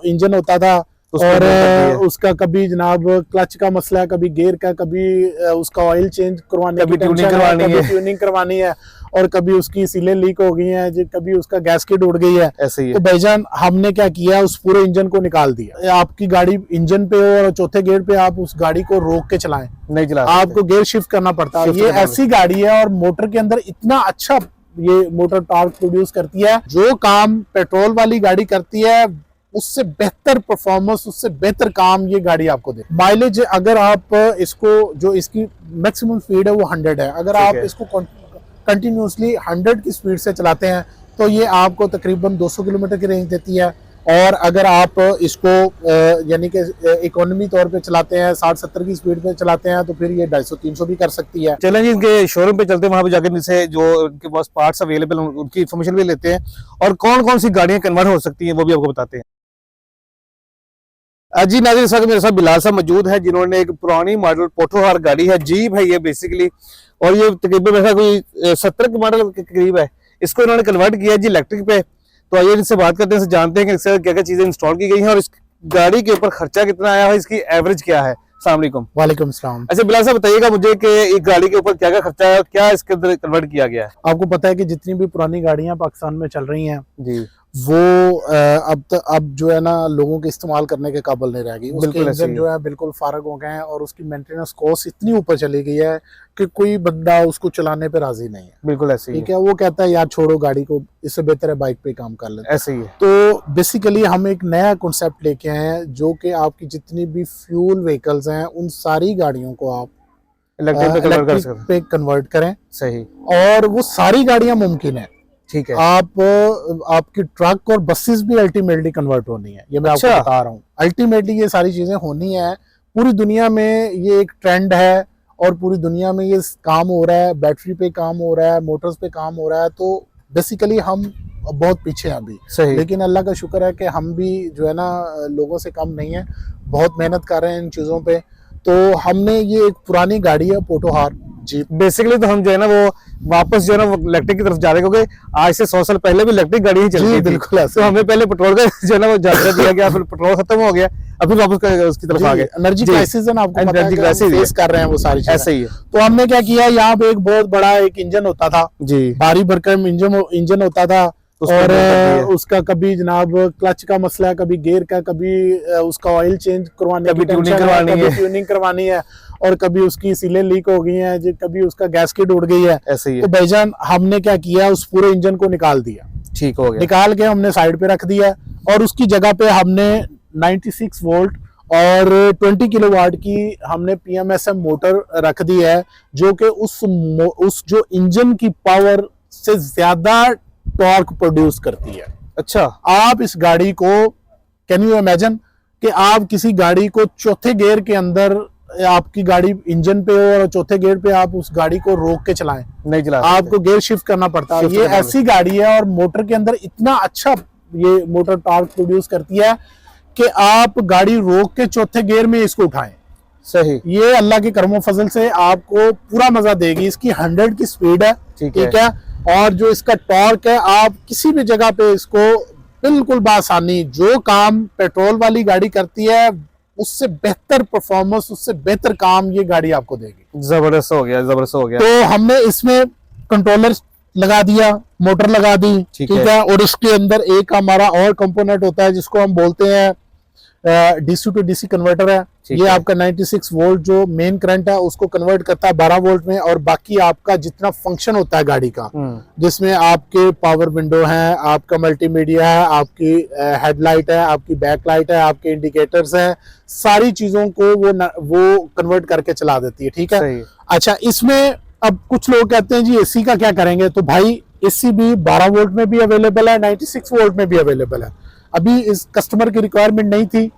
Engine होता था और उसका कभी जनाब क्लच का मसला है, कभी गियर का, कभी उसका ऑयल चेंज करवाने कभी ट्यूनिंग करवानी है और कभी उसकी सीलें लीक हो गई हैं, कभी उसका गैसकेट उड़ गई है। ऐसे ही तो भाईजान हमने क्या किया, उस पूरे इंजन को निकाल दिया। आपकी गाड़ी इंजन पे हो और चौथे गियर पे आप उस गाड़ी को रोक के चलाएं, नहीं चला, आपको गियर शिफ्ट करना पड़ता है। ये ऐसी गाड़ी है और मोटर के अंदर इतना अच्छा ये मोटर टॉर्क प्रोड्यूस करती है, जो काम पेट्रोल वाली गाड़ी करती है उससे बेहतर परफॉर्मेंस, उससे बेहतर काम ये गाड़ी आपको दे। माइलेज अगर आप इसको, जो इसकी मैक्सिमम स्पीड है वो 100 है, अगर आप इसको कंटिन्यूसली 100 की स्पीड से चलाते हैं तो ये आपको तकरीबन 200 किलोमीटर की रेंज देती है। और अगर आप इसको यानी कि इकोनॉमी तौर पे चलाते हैं, 60-70 की स्पीड पे चलाते हैं, तो फिर ये 250-300 भी कर सकती है। चलें जी, इनके शोरूम पे चलते हैं, वहां पे जाकर इनसे जो उनके पास पार्ट्स अवेलेबल उनकी इन्फॉर्मेशन भी लेते हैं और कौन कौन सी गाड़ियां कन्वर्ट हो सकती हैं वो भी आपको बताते हैं। जी नाज़रीन, साथ मेरे साथ बिलाल साहब मौजूद है जिन्होंने एक पुरानी मॉडल पोटोहार गाड़ी है, जीप है ये बेसिकली, और ये तकरीबन मेरा कोई 70 के मॉडल के करीब है। इसको इन्होंने कन्वर्ट किया जी इलेक्ट्रिक पे। तो आइए इनसे बात करते हैं, जानते हैं कि इससे क्या क्या चीजें इंस्टॉल की गई हैं और इस गाड़ी के ऊपर खर्चा कितना आया है, इसकी एवरेज क्या है। अस्सलाम वालेकुम। वालेकुम सलाम। अच्छा बिलाल साहब बताइएगा मुझे कि एक गाड़ी के ऊपर क्या क्या खर्चा है, क्या इसके अंदर कन्वर्ट किया गया है। आपको पता है कि जितनी भी पुरानी गाड़ियां पाकिस्तान में चल रही हैं जी, वो अब जो है ना लोगों के इस्तेमाल करने के काबिल नहीं रह गई। उसके इंजन जो है बिल्कुल फारग हो गए हैं और उसकी मेंटेनेंस कॉस्ट इतनी ऊपर चली गई है कि कोई बंदा उसको चलाने पे राजी नहीं है। बिल्कुल ऐसे ही ठीक है, वो कहता है यार छोड़ो गाड़ी को, इससे बेहतर है बाइक पे काम कर लेते। ऐसे ही है। तो बेसिकली हम एक नया कॉन्सेप्ट लेके आए हैं जो कि आपकी जितनी भी फ्यूल व्हीकल्स हैं उन सारी गाड़ियों को आप इलेक्ट्रिक पे कन्वर्ट करें। सही। और वो सारी गाड़ियां मुमकिन है। ठीक है। आपकी ट्रक और बसेस भी अल्टीमेटली कन्वर्ट होनी है, ये मैं आपको बता रहा हूँ। अल्टीमेटली ये सारी चीजें होनी है। पूरी दुनिया में ये एक ट्रेंड है और पूरी दुनिया में ये काम हो रहा है, बैटरी पे काम हो रहा है, मोटर्स पे काम हो रहा है। तो बेसिकली हम बहुत पीछे हैं अभी, लेकिन अल्लाह का शुक्र है कि हम भी जो है ना लोगों से कम नहीं है, बहुत मेहनत कर रहे हैं इन चीज़ों पे। तो हमने ये एक पुरानी गाड़ी है पोटोहार जीप, बेसिकली तो हम जो है ना वो वापस जो है ना वो इलेक्ट्रिक की तरफ जा रहे हैं, क्योंकि आज से 100 साल पहले भी इलेक्ट्रिक गाड़ी ही चलती थी। बिल्कुल। तो हमें पहले पेट्रोल का जो है ना वो जाकर दिया गया, फिर पेट्रोल खत्म हो गया, अभी वापस उसकी तरफ आ गए। एनर्जी क्राइसिस है ना, आपको पता है कि हम फेस कर रहे हैं वो सारी चीजें। ऐसे ही है। तो हमने क्या किया, यहाँ पे एक बहुत बड़ा एक इंजन होता था जी, भारी भरकम इंजन होता था और उसका कभी जनाब क्लच का मसला है, कभी गियर का, कभी उसका ऑयल चेंज करवाने की ट्यूनिंग करवानी है और कभी उसकी सीलें लीक हो गई हैं, कभी उसका गैसकेट उड़ गई है। ऐसे ही है। तो भाईजान हमने क्या किया, उस पूरे इंजन को निकाल दिया। ठीक हो गया। निकाल के हमने साइड पे रख दिया और उसकी जगह पे हमने 96 वोल्ट और 20 किलोवाट की हमने PMSM मोटर रख दी है, जो कि उस जो इंजन की पावर से ज्यादा टॉर्क प्रोड्यूस करती है। अच्छा, आप इस गाड़ी को, कैन यू इमेजिन कि आप किसी गाड़ी को चौथे गियर के अंदर, आपकी गाड़ी इंजन पे हो और चौथे गियर पे आप उस गाड़ी को रोक के चलाएं, नहीं चला, आपको गियर शिफ्ट करना पड़ता है। ये ऐसी गाड़ी है और मोटर के अंदर इतना अच्छा ये मोटर टॉर्क प्रोड्यूस करती है कि आप गाड़ी रोक के चौथे गियर में इसको उठाएं। सही। ये अल्लाह के करमो फजल से आपको पूरा मजा देगी। इसकी 100 की स्पीड है, ठीक है, और जो इसका टॉर्क है, आप किसी भी जगह पे इसको बिल्कुल बासानी, जो काम पेट्रोल वाली गाड़ी करती है उससे बेहतर परफॉर्मेंस, उससे बेहतर काम ये गाड़ी आपको देगी। जबरदस्त हो गया, जबरदस्त हो गया। तो हमने इसमें कंट्रोलर लगा दिया, मोटर लगा दी, ठीक है, और इसके अंदर एक हमारा और कंपोनेंट होता है जिसको हम बोलते हैं DC टू DC कन्वर्टर है। ये आपका 96 वोल्ट जो मेन करंट है उसको कन्वर्ट करता है 12 वोल्ट में, और बाकी आपका जितना फंक्शन होता है गाड़ी का, जिसमें आपके पावर विंडो है, आपका मल्टीमीडिया है, आपकी हेडलाइट है, आपकी बैकलाइट है, आपके इंडिकेटर्स हैं, सारी चीजों को वो कन्वर्ट करके चला देती है। ठीक है। अच्छा, इसमें अब कुछ लोग कहते हैं जी AC का क्या करेंगे, तो भाई AC भी 12 वोल्ट में भी अवेलेबल है, 96 वोल्ट में भी अवेलेबल है। अभी इस कस्टमर की रिक्वायरमेंट नहीं थी।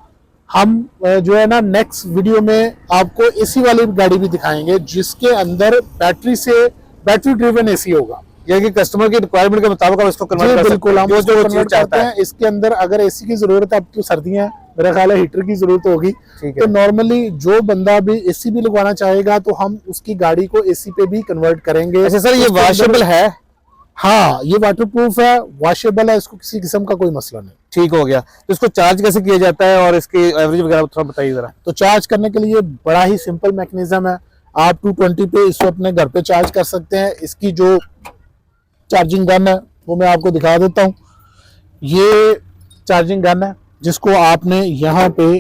हम जो है ना नेक्स्ट वीडियो में आपको AC वाली गाड़ी भी दिखाएंगे जिसके अंदर बैटरी ड्रिवन AC होगा, यानी कि कस्टमर की रिक्वायरमेंट के मुताबिक आप इसको कन्वर्ट कर सकते हैं। हम जो कन्वर्ट करते हैं। इसके अंदर अगर AC की जरूरत है, अब तो सर्दियां हैं, मेरा ख्याल है हीटर की जरूरत होगी, तो नॉर्मली जो बंदा भी AC भी लगवाना चाहेगा तो हम उसकी गाड़ी को AC पे भी कन्वर्ट करेंगे। अच्छा सर, ये वॉशेबल है? हाँ, ये वाटरप्रूफ है, वॉशेबल है, इसको किसी किस्म का कोई मसला नहीं। ठीक हो गया। तो इसको चार्ज कैसे किया जाता है और इसकी एवरेज वगैरह थोड़ा बताइए जरा। तो चार्ज करने के लिए बड़ा ही सिंपल मैकेनिज्म है। आप 220 पे इसको अपने घर पे चार्ज कर सकते हैं। इसकी जो चार्जिंग गन है वो मैं आपको दिखा देता हूँ। ये चार्जिंग गन है जिसको आपने यहाँ पे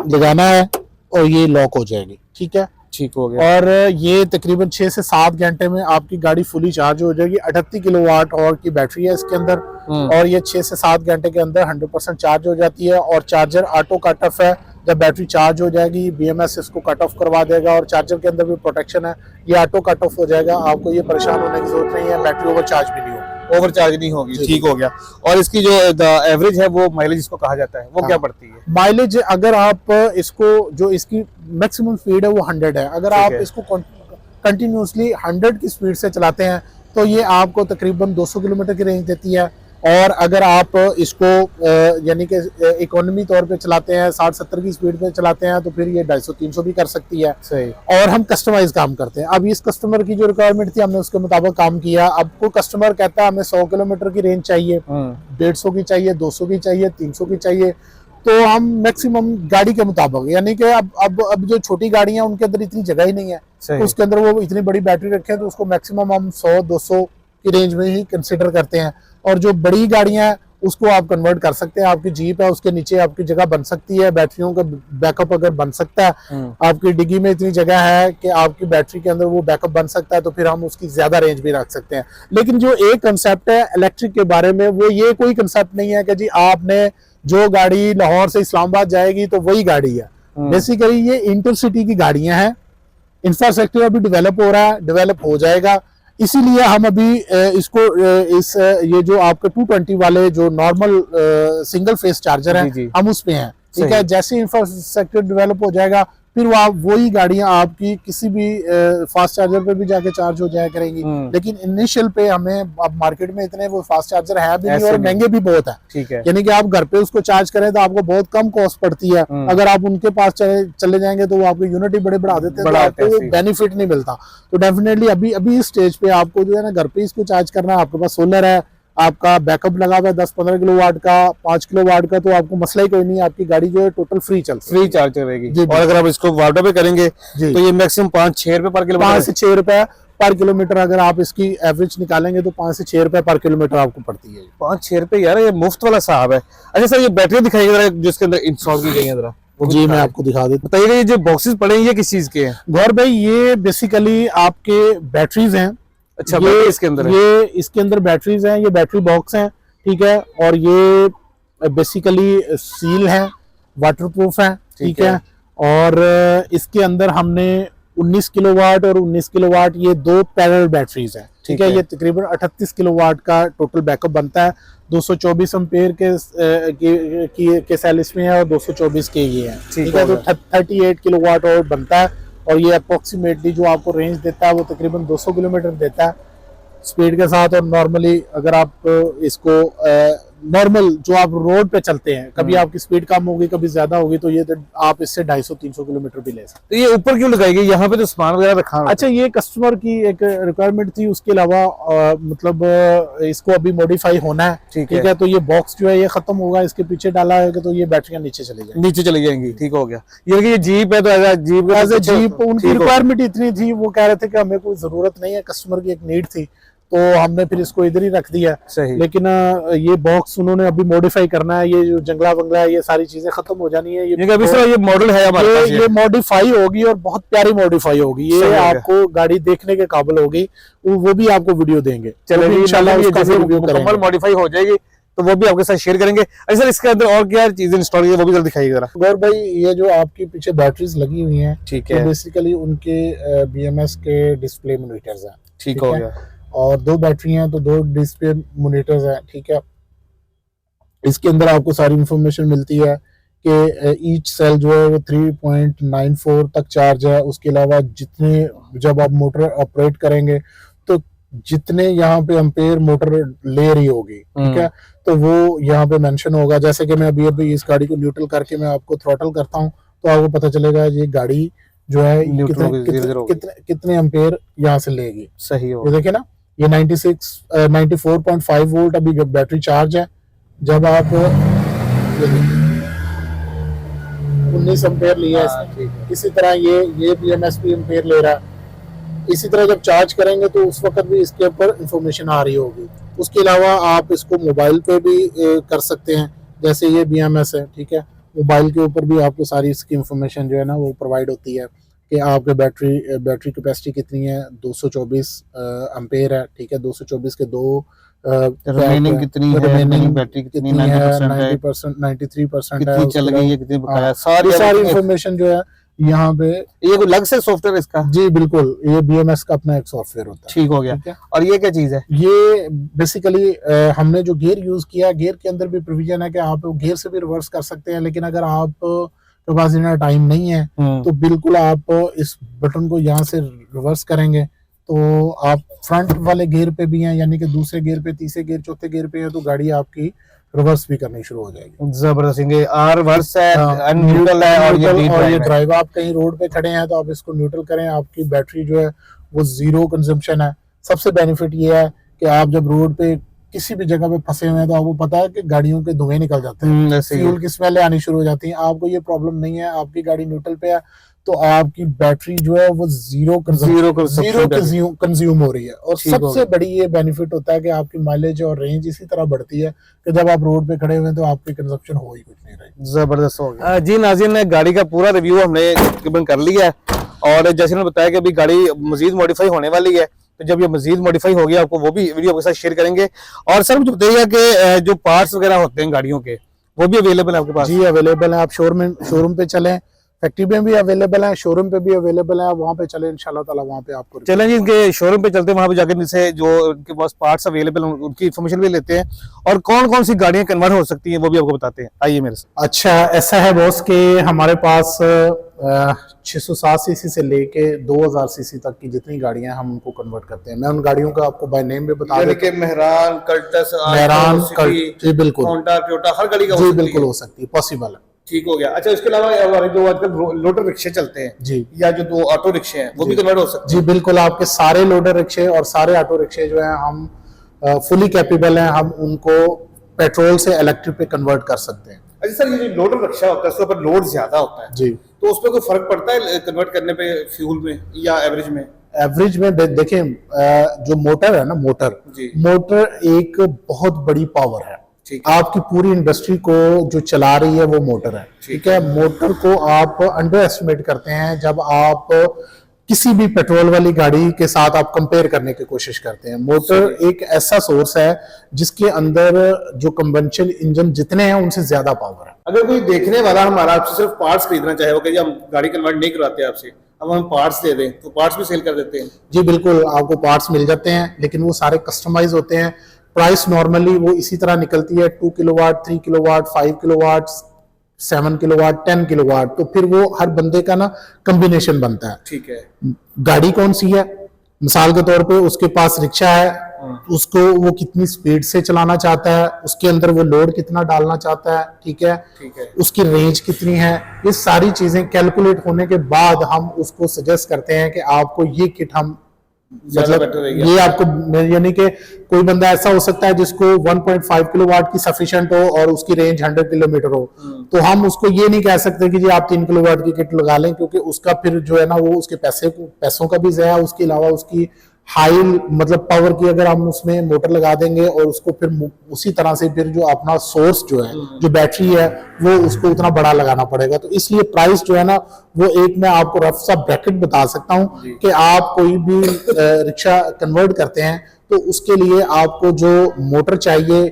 लगाना है और ये लॉक हो जाएगी। ठीक है, ठीक हो गया। और ये तकरीबन 6 से 7 घंटे में आपकी गाड़ी फुली चार्ज हो जाएगी। 38 किलोवाट आवर की बैटरी है इसके अंदर, और ये 6 से 7 घंटे के अंदर 100% चार्ज हो जाती है। और चार्जर ऑटो कट ऑफ है, जब बैटरी चार्ज हो जाएगी BMS इसको कट ऑफ करवा देगा। और चार्जर के अंदर भी प्रोटेक्शन है, ये ऑटो कट ऑफ हो जाएगा, आपको ये परेशान होने की जरूरत नहीं है, बैटरी ओवर चार्ज भी नहीं होगी। ओवर चार्ज नहीं होगी। ठीक हो गया। और इसकी जो एवरेज है वो माइलेज इसको कहा जाता है वो क्या पड़ती है? माइलेज अगर आप इसको, जो इसकी मैक्सिमम स्पीड है वो 100 है। अगर आप इसको कंटिन्यूसली 100 की स्पीड से चलाते हैं तो ये आपको तकरीबन 200 किलोमीटर की रेंज देती है। और अगर आप इसको यानी कि इकोनॉमी तौर पे चलाते हैं, 60-70 की स्पीड पे चलाते हैं, तो फिर ये 250-300 भी कर सकती है। सही। और हम कस्टमाइज काम करते हैं। अब इस कस्टमर की जो रिक्वायरमेंट थी हमने उसके मुताबिक काम किया। अब कोई कस्टमर कहता है हमें 100 किलोमीटर की रेंज चाहिए, 150 की चाहिए, 200 की चाहिए, 300 की चाहिए, तो हम मैक्सिमम गाड़ी के मुताबिक, यानी कि अब जो छोटी गाड़ियां उनके अंदर इतनी जगह ही नहीं है, उसके अंदर वो इतनी बड़ी बैटरी रखे हैं, तो उसको मैक्सिमम हम 100-200 की रेंज में ही कंसिडर करते हैं। और जो बड़ी गाड़ियां हैं उसको आप कन्वर्ट कर सकते हैं। आपकी जीप है, उसके नीचे आपकी जगह बन सकती है, बैटरियों का बैकअप अगर बन सकता है, आपकी डिग्गी में इतनी जगह है कि आपकी बैटरी के अंदर वो बैकअप बन सकता है, तो फिर हम उसकी ज्यादा रेंज भी रख सकते हैं। लेकिन जो एक कंसेप्ट है इलेक्ट्रिक के बारे में, वो ये कोई कंसेप्ट नहीं है कि जी आपने जो गाड़ी लाहौर से इस्लामाबाद जाएगी तो वही गाड़ी है। बेसिकली ये इंटरसिटी की गाड़ियां हैं। इंफ्रास्ट्रक्चर अभी डेवलप हो रहा है, डेवलप हो जाएगा, इसीलिए हम अभी इसको ये जो आपके 220 वाले जो नॉर्मल सिंगल फेस चार्जर है हम उस पे हैं। ठीक है, जैसे इंफ्रास्ट्रक्चर डेवलप हो जाएगा फिर वो आप वही गाड़ियां आपकी किसी भी फास्ट चार्जर पे भी जाके चार्ज हो जाया करेंगी। लेकिन इनिशियल पे हमें अब मार्केट में इतने वो फास्ट चार्जर है भी नहीं और महंगे भी बहुत है। ठीक है, यानी कि आप घर पे उसको चार्ज करें तो आपको बहुत कम कॉस्ट पड़ती है। अगर आप उनके पास चले जाएंगे तो वो आपको यूनिट ही बड़े बढ़ा देते हैं, तो आपको बेनिफिट नहीं मिलता। तो डेफिनेटली अभी इस स्टेज पे आपको जो है ना घर पे इसको चार्ज करना है। आपके पास सोलर है, आपका बैकअप लगा हुआ है 10-15 किलोवाट का, 5 किलोवाट का, तो आपको मसला ही कोई नहीं, आपकी गाड़ी जो है टोटल फ्री चार्ज रहेगी। और अगर आप इसको वाटर पे करेंगे तो ये मैक्सिमम 5-6 रुपए पर किलोमीटर, 5 से 6 रुपए पर किलोमीटर अगर आप इसकी एवरेज निकालेंगे तो 5 से 6 रुपए पर किलोमीटर आपको पड़ती है। 5-6 रुपए यार, ये मुफ्त वाला साहब है। अच्छा सर, ये बैटरी दिखाइए जरा जिसके अंदर इंस्टॉल की गई है जरा। जी मैं आपको दिखा देता हूं। बताइएगा ये जो बॉक्सेस पड़े हैं ये किस चीज के हैं? गौर भाई, ये बेसिकली आपके बैटरीज हैं। अच्छा, ये इसके अंदर है? ये इसके अंदर बैटरीज हैं, ये बैटरी बॉक्स हैं। ठीक है, और ये बेसिकली सील है, वाटरप्रूफ है। ठीक है, और इसके अंदर हमने 19 किलोवाट और 19 किलोवाट ये दो पैरेलल बैटरीज हैं। ठीक है, ये तकरीबन 38 किलोवाट का टोटल बैकअप बनता है। 224 एम्पेयर के सेल इसमें है और 224 के ये है। ठीक है, तो 38 किलोवाट और बनता है। और ये अप्रोक्सीमेटली जो आपको रेंज देता है वो तकरीबन 200 किलोमीटर देता है स्पीड के साथ। और नॉर्मली अगर आप इसको नॉर्मल जो आप रोड पे चलते हैं, कभी आपकी स्पीड कम होगी कभी ज्यादा होगी, तो ये तो आप इससे 250-300 किलोमीटर भी ले सकते हैं। तो ये ऊपर क्यों लगाई गई? यहाँ पे तो सामान वगैरह रखा है। अच्छा, ये कस्टमर की एक रिक्वायरमेंट थी, उसके अलावा मतलब इसको अभी मॉडिफाई होना है। ठीक है, तो ये बॉक्स जो है ये खत्म होगा, इसके पीछे डाला है तो ये बैटरियां नीचे चली जाएंगी। ठीक हो गया। ये जीप है तो एज ए जीप उनकी रिक्वायरमेंट इतनी थी, वो कह रहे थे कि हमें कोई जरूरत नहीं है, कस्टमर की एक नीड थी, तो हमने फिर इसको इधर ही रख दिया। सही। लेकिन ये बॉक्स उन्होंने अभी मॉडिफाई करना है, ये जो जंगला बंगला है ये सारी चीजें खत्म हो जानी है। ये अभी ये मॉडल है हमारे पास, ये मॉडिफाई होगी और बहुत प्यारी मॉडिफाई होगी। ये आपको गाड़ी देखने के काबिल होगी, वो भी आपको वीडियो देंगे। चलो इंशाल्लाह मुकम्मल मॉडिफाई हो जाएगी तो वो भी आपके साथ शेयर करेंगे। अच्छा सर, इसके अंदर और क्या चीजें इंस्टॉल की है वो भी जरा दिखाइए जरा। गौर भाई, ये जो आपकी पीछे बैटरीज लगी हुई हैं, ठीक है, बेसिकली उनके BMS के डिस्प्ले मॉनिटर्स हैं। ठीक हो गया। और 2 बैटरी हैं तो 2 डिस्प्ले मॉनिटर्स हैं। ठीक है, इसके अंदर आपको सारी इंफॉर्मेशन मिलती है कि ईच सेल जो है वो 3.94 तक चार्ज है। उसके अलावा जितने जब आप मोटर ऑपरेट करेंगे तो जितने यहाँ पे एम्पेयर मोटर ले रही होगी, ठीक है, तो वो यहाँ पे मेंशन होगा। जैसे कि मैं अभी इस गाड़ी को न्यूट्रल करके मैं आपको थ्रॉटल करता हूँ तो आपको पता चलेगा ये गाड़ी जो है कितने एम्पेयर यहाँ से लेगी। सही हो, ये देखिए ना, ये 94.5 वोल्ट अभी बैटरी चार्ज है। जब आप 19 एम्पेयर लिया है इसने। इसी तरह ये BMS भी एम्पेयर ले रहा है। इसी तरह जब चार्ज करेंगे तो उस वक्त भी इसके ऊपर इंफॉर्मेशन आ रही होगी। उसके अलावा आप इसको मोबाइल पे भी कर सकते हैं, जैसे ये BMS है, ठीक है, मोबाइल के ऊपर भी आपको सारी इसकी इंफॉर्मेशन जो है ना वो प्रोवाइड होती है कि आपके बैटरी कैपेसिटी कितनी है, 224 एम्पेयर है, ठीक है, 224 के दो रिमेनिंग कितनी है, रिमेनिंग बैटरी कितनी है, 90%, 93% है, कितनी चल गई है, कितनी बकाया, सारी इंफॉर्मेशन जो है यहाँ पे। ये कोई अलग से सॉफ्टवेयर इसका? जी बिल्कुल, ये BMS का अपना एक सॉफ्टवेयर होता है। ठीक हो गया। और ये क्या चीज है? ये बेसिकली हमने जो गियर यूज किया, गियर के अंदर भी प्रोविजन है कि आप गियर से भी रिवर्स कर सकते हैं, लेकिन अगर आप के पास इतना टाइम नहीं है तो बिल्कुल आप इस बटन को यहाँ से रिवर्स करेंगे तो आप फ्रंट वाले गियर पे भी हैं, यानी कि दूसरे गियर पे, तीसरे गियर, चौथे गियर पे है, तो गाड़ी आपकी रिवर्स भी करनी शुरू हो जाएगी। जबरदस्त। रिवर्स है, न्यूट्रल है, और ये ड्राइव। आप कहीं रोड पे खड़े हैं तो आप इसको न्यूट्रल करें, आपकी बैटरी जो है वो 0 कंजम्पशन है। सबसे बेनिफिट ये है कि आप जब रोड पे किसी भी जगह पे फंसे हुए हैं तो आपको पता है कि गाड़ियों के धुएं निकल जाते हैं, फ्यूल की स्मेल आनी शुरू हो जाती है। आपको ये प्रॉब्लम नहीं है, आपकी गाड़ी न्यूट्रल पे है तो आपकी बैटरी जो है वो जीरो कंज्यूम हो रही है। और सबसे बड़ी ये बेनिफिट होता है कि आपकी माइलेज और रेंज इसी तरह बढ़ती है कि जब आप रोड पे खड़े हुए हैं तो आपकी कंजप्शन हो ही कुछ नहीं रही। जबरदस्त हो गया जी। नाज़रीन ने गाड़ी का पूरा रिव्यू हमने तकरीबन कर लिया है, और जैसे उन्होंने बताया कि अभी गाड़ी मजीद मॉडिफाई होने वाली है, तो जब ये मजीद मॉडिफाई होगी आपको वो भी वीडियो आपके साथ शेयर करेंगे। और सर मुझे बताइए कि जो पार्ट्स वगैरह होते हैं गाड़ियों के, वो भी अवेलेबल है आपके पास? जी अवेलेबल है। आप शोरूम पे चलें, फैक्ट्री में भी अवेलेबल है, शोरूम पे भी अवेलेबल है, आप वहाँ पे चले इंशाल्लाह ताला वहाँ पे आपको। चलें जी, इनके शोरूम पे चलते हैं, वहाँ पे जाकर इनसे जो उनके पास पार्ट्स अवेलेबल हैं उनकी इन्फॉर्मेशन भी लेते हैं, और कौन कौन सी गाड़ियाँ कन्वर्ट हो सकती हैं वो भी आपको बताते हैं। आइए मेरे साथ। अच्छा, ऐसा है बॉस कि हमारे पास 607 सीसी से लेके 2000 सीसी तक की जितनी गाड़ियां हम उनको कन्वर्ट करते हैं। मैं उन गाड़ियों का आपको बाय नेम भी बता देता हूं। मेहरान, कल्टस, जी बिल्कुल, होंडा, टोयोटा, हर गाड़ी का जी बिल्कुल हो सकती है, पॉसिबल है। ठीक हो गया। अच्छा, इसके अलावा हमारे जो आजकल लोडर रिक्शे चलते हैं जी, या जो 2 ऑटो रिक्शे हैं वो भी कन्वर्ट हो सकते हैं? जी बिल्कुल, आपके सारे लोडर रिक्शे और सारे ऑटो रिक्शे जो है हम फुली कैपेबल हैं, हम उनको पेट्रोल से इलेक्ट्रिक पे कन्वर्ट कर सकते हैं। अच्छा सर, ये जो लोडर रिक्शा होता है उसके ऊपर लोड ज्यादा होता है जी, तो उसमें कोई फर्क पड़ता है कन्वर्ट करने पे फ्यूल में या एवरेज में? एवरेज में देखें, जो मोटर है ना, मोटर एक बहुत बड़ी पावर है। आपकी पूरी इंडस्ट्री को जो चला रही है वो मोटर है, ठीक है। मोटर को आप अंडर एस्टिमेट करते हैं जब आप किसी भी पेट्रोल वाली गाड़ी के साथ आप कंपेयर करने की कोशिश करते हैं। मोटर एक ऐसा सोर्स है जिसके अंदर जो कन्वेंशनल इंजन जितने हैं उनसे ज्यादा पावर है। अगर कोई देखने वाला हमारा आपसे सिर्फ पार्ट्स खरीदना चाहे, वो हम गाड़ी कन्वर्ट नहीं कराते आपसे, अब हम पार्ट्स दे दें तो पार्ट्स भी सेल कर देते हैं? जी बिल्कुल, आपको पार्ट्स मिल जाते हैं, लेकिन वो सारे कस्टमाइज होते हैं। प्राइस नॉर्मली वो इसी तरह निकलती है, 2 kilowatt, 3 kilowatt, 5 kilowatt, 7 kilowatt, 10 kilowatt. तो फिर वो हर बंदे का ना कॉम्बिनेशन बनता है। ठीक है। गाड़ी कौन सी है, मिसाल के तौर पे उसके पास रिक्शा है, उसको वो कितनी स्पीड से चलाना चाहता है, उसके अंदर वो लोड कितना डालना चाहता है, ठीक है, उसकी रेंज कितनी है, ये सारी चीजें कैलकुलेट होने के बाद हम उसको सजेस्ट करते हैं कि आपको ये किट हम मतलब ये आपको, यानी कि कोई बंदा ऐसा हो सकता है जिसको 1.5 किलोवाट की सफिशिएंट हो और उसकी रेंज 100 किलोमीटर हो, तो हम उसको ये नहीं कह सकते कि जी आप 3 किलोवाट की किट लगा लें, क्योंकि उसका फिर जो है ना वो उसके पैसों का भी ज़ाया, उसके अलावा उसकी हाई मतलब पावर की अगर हम उसमें मोटर लगा देंगे और उसको फिर उसी तरह से फिर जो अपना सोर्स जो है, जो बैटरी है, वो उसको उतना बड़ा लगाना पड़ेगा। तो इसलिए प्राइस जो है ना वो एक मैं आपको रफ सा ब्रैकेट बता सकता हूँ कि आप कोई भी रिक्शा कन्वर्ट करते हैं तो उसके लिए आपको जो मोटर चाहिए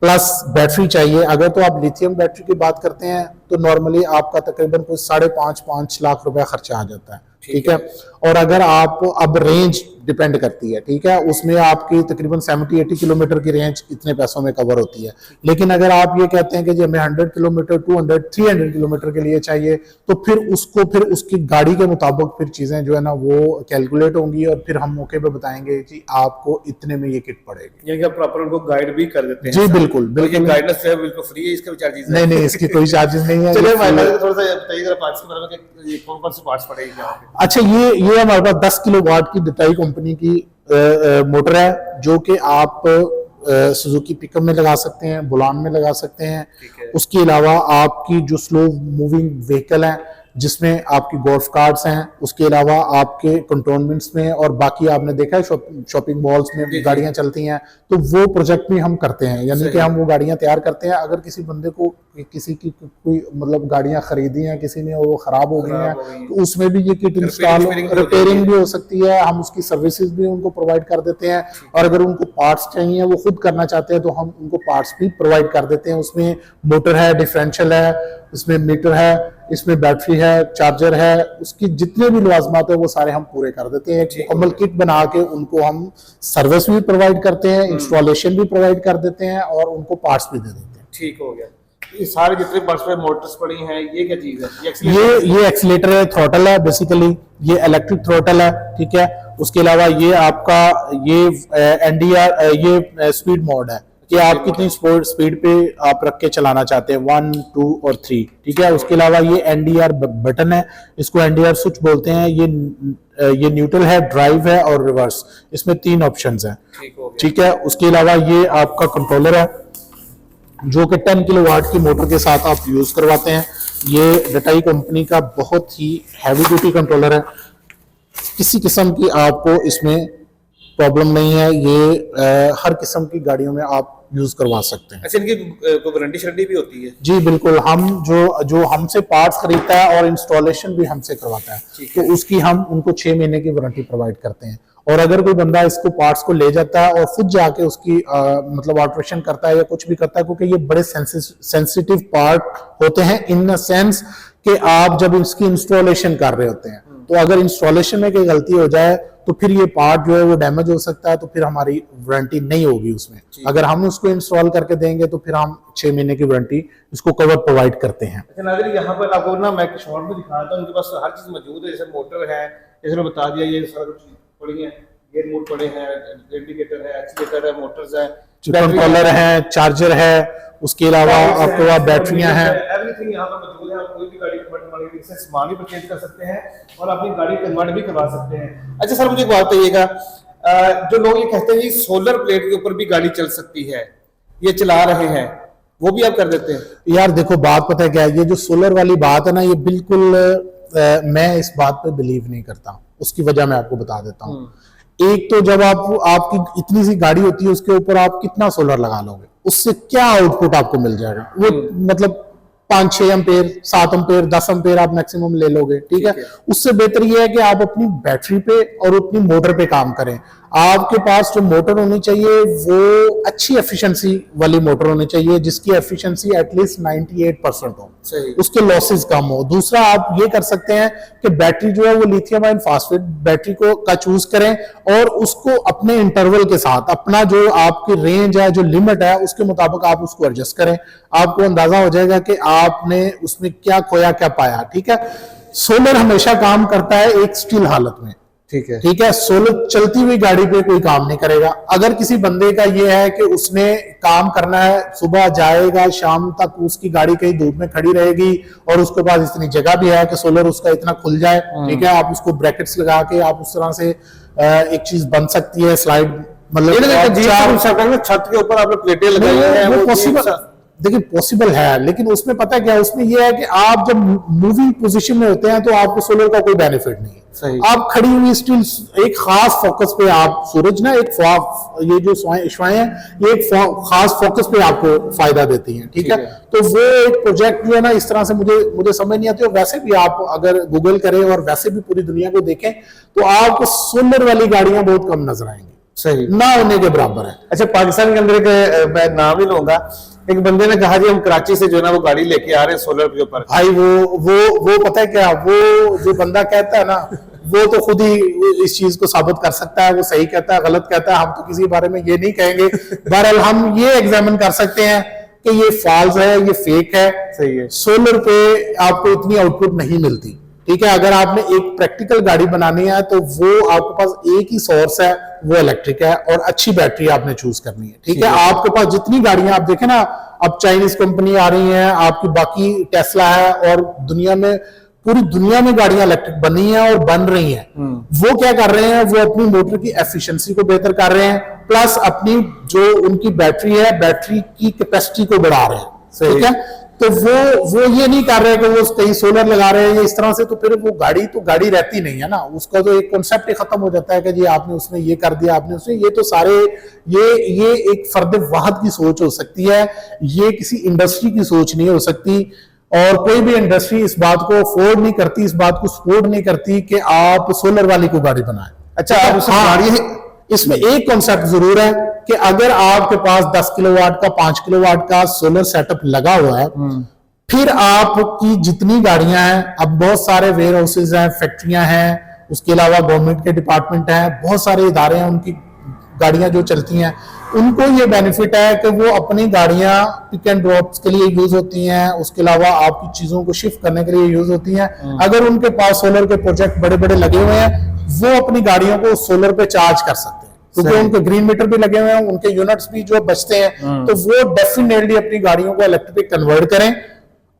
प्लस बैटरी चाहिए। अगर तो आप लिथियम बैटरी की बात करते हैं तो नॉर्मली आपका तकरीबन कुछ 5.5 लाख रुपया खर्चा आ जाता है, ठीक है। और अगर आप अब रेंज डिपेंड करती है, ठीक है, उसमें आपकी तकरीबन 70-80 किलोमीटर की रेंज इतने पैसों में कवर होती है। लेकिन अगर आप ये कहते हैं कि जी हमें 100 किलोमीटर, 200-300 किलोमीटर के लिए चाहिए, तो फिर उसको फिर उसकी गाड़ी के मुताबिक फिर चीजें जो है ना वो कैलकुलेट होंगी और फिर हम मौके पे बताएंगे कि आपको इतने में ये किट पड़ेगी। यानी कि प्रॉपर उनको गाइड भी कर देते हैं? जी बिल्कुल बिल्कुल, गाइडेंस है बिल्कुल फ्री है, इसका चार्जेस नहीं नहीं, इसकी कोई चार्जेस नहीं है। चलिए थोड़ा सा बताइए जरा पार्ट्स के बारे में कि कौन कौन से पार्ट्स पड़ेंगे? अच्छा, ये हमारे पास 10 किलोवाट की डिटाई कंपनी की मोटर है जो कि आप सुजुकी पिकअप में लगा सकते हैं, बुलान में लगा सकते हैं। उसके अलावा आपकी जो स्लो मूविंग व्हीकल है जिसमें आपकी गोल्फ कार्ट्स हैं, उसके अलावा आपके कंटोनमेंट्स में और बाकी आपने देखा है शॉपिंग मॉल्स में गाड़ियां चलती हैं, तो वो प्रोजेक्ट भी हम करते हैं, यानी कि हम वो गाड़ियां तैयार करते हैं। अगर किसी बंदे को किसी की कोई मतलब गाड़ियां खरीदी हैं किसी ने, वो खराब हो गई हैं, तो उसमें भी ये किट इंस्टॉल, रिपेयरिंग भी हो सकती है, हम उसकी सर्विसेज भी उनको प्रोवाइड कर देते हैं। और अगर उनको पार्ट्स चाहिए, वो खुद करना चाहते हैं, तो हम उनको पार्ट्स भी प्रोवाइड कर देते हैं। उसमें मोटर है, डिफरेंशियल है, उसमें मीटर है, इसमें बैटरी है, चार्जर है, उसकी जितने भी लवाजमात है वो सारे हम पूरे कर देते हैं। एक मुकम्मल किट बना के उनको हम सर्विस भी प्रोवाइड करते हैं, इंस्टॉलेशन भी प्रोवाइड कर देते हैं और उनको पार्ट्स भी दे देते हैं। ठीक हो गया। ये सारे जितने बस पे मोटर्स पड़ी हैं, ये क्या चीज है? ये एक्सीलेटर है, थ्रॉटल है बेसिकली, ये इलेक्ट्रिक थ्रॉटल है, ठीक है। उसके अलावा ये आपका ये एनडीआर, ये स्पीड मोड है कि आप कितनी स्पीड पे आप रख के चलाना चाहते हैं, 1, 2 और 3, ठीक है। उसके अलावा ये एनडीआर बटन है, इसको एनडीआर स्विच बोलते हैं। ये न्यूट्रल है, ड्राइव है और रिवर्स, इसमें 3 ऑप्शंस हैं, ठीक है। उसके अलावा ये आपका कंट्रोलर है जो कि 10 किलोवाट की मोटर के साथ आप यूज करवाते हैं। ये डटाई कंपनी का बहुत ही हैवी ड्यूटी कंट्रोलर है, किसी किस्म की आपको इसमें प्रॉब्लम नहीं है। ये हर किस्म की गाड़ियों में आप यूज करवा सकते हैं। अच्छा, इनकी वारंटी शरंटी भी होती है? जी बिल्कुल, हम जो हमसे पार्ट्स खरीदता है और इंस्टॉलेशन भी हमसे करवाता है, तो उसकी हम उनको 6 महीने की वारंटी प्रोवाइड करते हैं। और अगर कोई बंदा इसको पार्ट्स को ले जाता है और खुद जाके उसकी मतलब ऑल्ट्रेशन करता है या कुछ भी करता है, क्योंकि ये बड़े सेंसिटिव पार्ट होते हैं इन द सेंस कि आप जब इसकी इंस्टॉलेशन कर रहे होते हैं, तो अगर इंस्टॉलेशन में कोई गलती हो जाए तो फिर ये पार्ट जो है वो डैमेज हो सकता है, तो फिर हमारी वारंटी नहीं होगी उसमें। अगर हम उसको इंस्टॉल करके देंगे तो फिर हम 6 महीने की वारंटी इसको कवर प्रोवाइड करते हैं। अच्छा नाज़रीन, यहाँ पर आपको ना मैं शॉर्ट में दिखाता हूँ, उनके पास हर चीज मौजूद है। जैसे मोटर है, जैसे बता दिया, ये सारा कुछ पड़ी है, गियर मोड पड़े हैं, इंडिकेटर है, एक्सीलेटर है, मोटर्स है, कंट्रोलर है, चार्जर है, उसके अलावा आपके पास बैटरियां हैं, एवरीथिंग यहाँ पर मौजूद है। आप कोई भी गाड़ी कन्वर्ट मार्केट से सामान भी परचेज कर सकते हैं और अपनी गाड़ी कन्वर्ट भी करवा सकते हैं। अच्छा सर, मुझे एक बात बताइएगा, जो लोग ये कहते हैं कि सोलर प्लेट के ऊपर भी गाड़ी चल सकती है, ये चला रहे हैं, वो भी आप कर देते हैं? यार देखो, बात पता है क्या है, ये जो सोलर वाली बात है ना, ये बिल्कुल मैं इस बात पे बिलीव नहीं करता। उसकी वजह मैं आपको बता देता हूँ। एक तो जब आपकी इतनी सी गाड़ी होती है, उसके ऊपर आप कितना सोलर लगा लोगे, उससे क्या आउटपुट आपको मिल जाएगा? वो मतलब 5-6 एम्पेयर, 7 एम्पेयर, 10 एम्पेयर आप मैक्सिमम ले लोगे, ठीक है। उससे बेहतर ये है कि आप अपनी बैटरी पे और अपनी मोटर पे काम करें। आपके पास जो मोटर होनी चाहिए वो अच्छी एफिशिएंसी वाली मोटर होनी चाहिए, जिसकी एफिशिएंसी एटलीस्ट 98% हो, उसके लॉसेस कम हो। दूसरा, आप ये कर सकते हैं कि बैटरी जो है वो लिथियम आयन फास्फेट बैटरी का चूज करें और उसको अपने इंटरवल के साथ, अपना जो आपकी रेंज है, जो लिमिट है, उसके मुताबिक आप उसको एडजस्ट करें। आपको अंदाजा हो जाएगा कि आपने उसमें क्या खोया क्या पाया, ठीक है। सोलर हमेशा काम करता है एक स्टिल हालत में, ठीक है। सोलर चलती हुई गाड़ी पे कोई काम नहीं करेगा। अगर किसी बंदे का ये है कि उसने काम करना है, सुबह जाएगा, शाम तक उसकी गाड़ी कहीं धूप में खड़ी रहेगी और उसके पास इतनी जगह भी है कि सोलर उसका इतना खुल जाए, ठीक है, आप उसको ब्रैकेट्स लगा के आप उस तरह से एक चीज बन सकती है, स्लाइड, मतलब छत के ऊपर आपने प्लेटें लगाई हैं, वो पॉसिबल, देखिए पॉसिबल है, लेकिन उसमें पता क्या है, उसमें यह है कि आप जब मूविंग पोजीशन में होते हैं तो आपको सोलर का कोई बेनिफिट नहीं है। आप खड़ी हुई स्टिल एक खास फोकस पे, आप सूरज ना एक ये जो श्वाएं हैं, ये एक खास फोकस पे आपको फायदा देती हैं, ठीक है। तो वो एक प्रोजेक्ट जो है ना, इस तरह से मुझे समझ नहीं आती। और वैसे भी आप अगर गूगल करें और वैसे भी पूरी दुनिया को देखें तो आपको सोलर वाली गाड़ियां बहुत कम नजर आएंगी, सही ना होने के बराबर है। अच्छा, पाकिस्तान के अंदर एक मैं नाम ही लूंगा, एक बंदे ने कहा जी हम कराची से जो है ना वो गाड़ी लेके आ रहे हैं सोलर के ऊपर। भाई वो पता है क्या, वो जो बंदा कहता है ना, वो तो खुद ही इस चीज को साबित कर सकता है, वो सही कहता है गलत कहता है, हम तो किसी बारे में ये नहीं कहेंगे। बहरहाल हम ये एग्जामिन कर सकते हैं कि ये फॉल्स है, ये फेक है, सही है। सोलर पे आपको इतनी आउटपुट नहीं मिलती, ठीक है। अगर आपने एक प्रैक्टिकल गाड़ी बनानी है तो वो आपके पास एक ही सोर्स है, वो इलेक्ट्रिक है, और अच्छी बैटरी आपने चूज करनी है, ठीक है। आपके पास जितनी गाड़ियां आप देखें ना, अब चाइनीज कंपनी आ रही हैं, आपकी बाकी टेस्ला है, और दुनिया में पूरी दुनिया में गाड़ियां इलेक्ट्रिक बनी हैं और बन रही हैं, वो क्या कर रहे हैं, वो अपनी मोटर की एफिशिएंसी को बेहतर कर रहे हैं, प्लस अपनी जो उनकी बैटरी है, बैटरी की कैपेसिटी को बढ़ा रहे हैं। ठीक है, तो वो ये नहीं कर रहे कि वो कहीं सोलर लगा रहे हैं या इस तरह से, तो फिर वो गाड़ी रहती नहीं है ना, उसका तो एक कॉन्सेप्ट ही खत्म हो जाता है कि जी आपने उसमें ये कर दिया, आपने उसमें ये, तो सारे ये एक फर्द वाहिद की सोच हो सकती है, ये किसी इंडस्ट्री की सोच नहीं हो सकती। और कोई भी इंडस्ट्री इस बात को अफोर्ड नहीं करती, इस बात को सपोर्ट नहीं करती कि आप सोलर वाली को गाड़ी बनाएं। अच्छा, आप उसे गाड़ी, इसमें एक कॉन्सेप्ट जरूर है कि अगर आपके पास 10 किलोवाट का 5 किलोवाट का सोलर सेटअप लगा हुआ है, फिर आपकी जितनी गाड़ियां हैं, अब बहुत सारे वेयर हाउसेज हैं, फैक्ट्रियां हैं, उसके अलावा गवर्नमेंट के डिपार्टमेंट हैं, बहुत सारे इदारे हैं, उनकी गाड़ियां जो चलती हैं, उनको ये बेनिफिट है कि वो अपनी गाड़ियां पिक एंड ड्रॉप्स के लिए यूज होती हैं, उसके अलावा आपकी चीजों को शिफ्ट करने के लिए यूज होती हैं। अगर उनके पास सोलर के प्रोजेक्ट बड़े बड़े लगे हुए हैं, वो अपनी गाड़ियों को सोलर पे चार्ज कर सकते हैं, क्योंकि उनके ग्रीन मीटर भी लगे हुए हैं, उनके यूनिट्स भी जो बचते हैं, तो वो डेफिनेटली अपनी गाड़ियों को इलेक्ट्रिक कन्वर्ट करें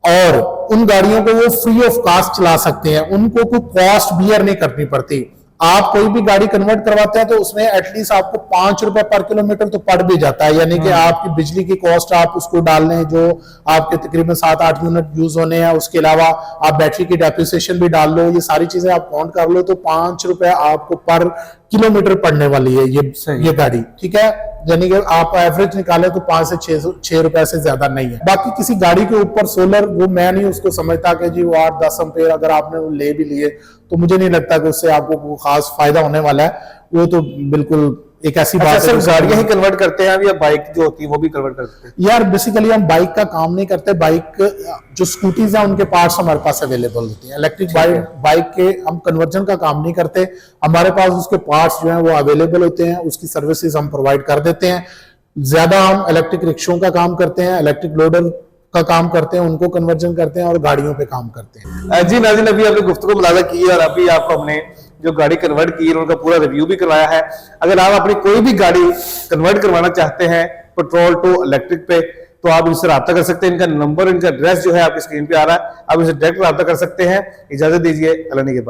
और उन गाड़ियों को वो फ्री ऑफ कॉस्ट चला सकते हैं, उनको कोई कॉस्ट बियर नहीं करनी पड़ती। आप कोई भी गाड़ी कन्वर्ट करवाते हैं तो उसमें एटलीस्ट आपको 5 रुपए पर किलोमीटर तो पड़ भी जाता है, यानी कि आपकी बिजली की कॉस्ट आप उसको डाल लें जो आपके तकरीबन 7-8 यूनिट यूज होने हैं, उसके अलावा आप बैटरी की डेप्रिसिएशन भी डाल लो, ये सारी चीजें आप काउंट कर लो, तो 5 रुपए आपको पर किलोमीटर पड़ने वाली है ये गाड़ी। ठीक है, यानी कि आप एवरेज निकाले तो 5 से 6 रुपए से ज्यादा नहीं है। बाकी किसी गाड़ी के ऊपर सोलर, वो मैं नहीं उसको समझता कि जी वो 8-10 एम्पेयर अगर आपने वो ले भी लिए तो मुझे नहीं लगता कि उससे आपको कोई खास फायदा होने वाला है, वो तो बिल्कुल एक ऐसी बात है। सिर्फ गाड़ियां ही कन्वर्ट करते हैं या बाइक जो होती है वो भी कन्वर्ट करते हैं? यार बेसिकली हम बाइक का काम नहीं करते, बाइक जो स्कूटीज हैं उनके पार्ट्स हमारे पास अवेलेबल होती हैं, इलेक्ट्रिक बाइक के हम कन्वर्जन का काम नहीं करते, हमारे पास उसके पार्ट्स जो हैं वो अवेलेबल होते हैं, उसकी सर्विसेज हम प्रोवाइड कर देते हैं। ज्यादा हम इलेक्ट्रिक रिक्शों का काम करते हैं, इलेक्ट्रिक लोडर का काम करते हैं, उनको कन्वर्जन करते हैं और गाड़ियों पे काम करते हैं। जी नाज़रीन, अभी आपने गुफ्तगू मुलाज़ा की है और अभी आपको हमने जो गाड़ी कन्वर्ट की है उनका पूरा रिव्यू भी करवाया है। अगर आप अपनी कोई भी गाड़ी कन्वर्ट करवाना चाहते हैं पेट्रोल टू इलेक्ट्रिक पे, तो आप इनसे रब्ता कर सकते हैं। इनका नंबर, इनका एड्रेस जो है आपकी स्क्रीन पे आ रहा है, आप इनसे डायरेक्ट रब्ता कर सकते हैं। इजाजत दीजिए, अल्लाह के बाद।